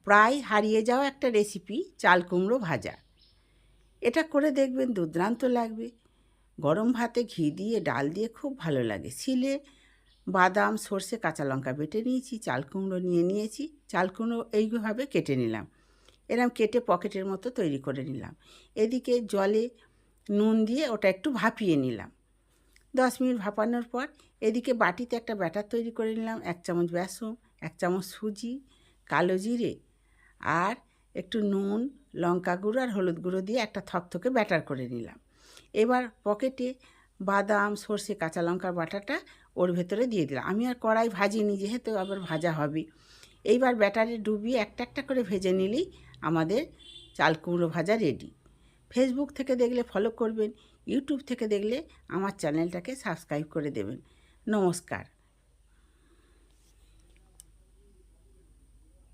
প্রায় হারিয়ে যাওয়া একটা রেসিপি চাল কুমড়ো ভাজা। এটা করে দেখবেন দুর্দান্ত লাগবে। গরম ভাতে ঘি দিয়ে ডাল দিয়ে খুব ভালো লাগে। শিলে বাদাম, সর্ষে, কাঁচা লঙ্কা বেটে নিয়েছি, চাল কুমড়ো নিয়েছি। চাল কুমড়ো এইভাবে কেটে নিলাম। এরকম কেটে পকেটের মতো তৈরি করে নিলাম। এদিকে জলে নুন দিয়ে ওটা একটু ভাপিয়ে নিলাম। 10 মিনিট ভাপানোর পর এদিকে বাটিতে একটা ব্যাটার তৈরি করে নিলাম। 1 চামচ বেসন, 1 চামচ সুজি, কালো জিরে আর একটু নুন, লঙ্কা গুঁড়ো আর হলুদ গুঁড়ো দিয়ে একটা থকথকে ব্যাটার করে নিলাম। এবার পকেটে বাদাম, সর্ষে, কাঁচা লঙ্কার বাটাটা ওর ভেতরে দিয়ে দিলাম। আমি আর কড়াই ভাজিনি, যেহেতু আবার ভাজা হবে। এইবার ব্যাটারে ডুবিয়ে একটা একটা করে ভেজে নিলেই আমাদের চাল কুমড়ো ভাজা রেডি। ফেসবুক থেকে দেখলে ফলো করবেন, ইউটিউব থেকে দেখলে আমার চ্যানেলটাকে সাবস্ক্রাইব করে দেবেন। নমস্কার।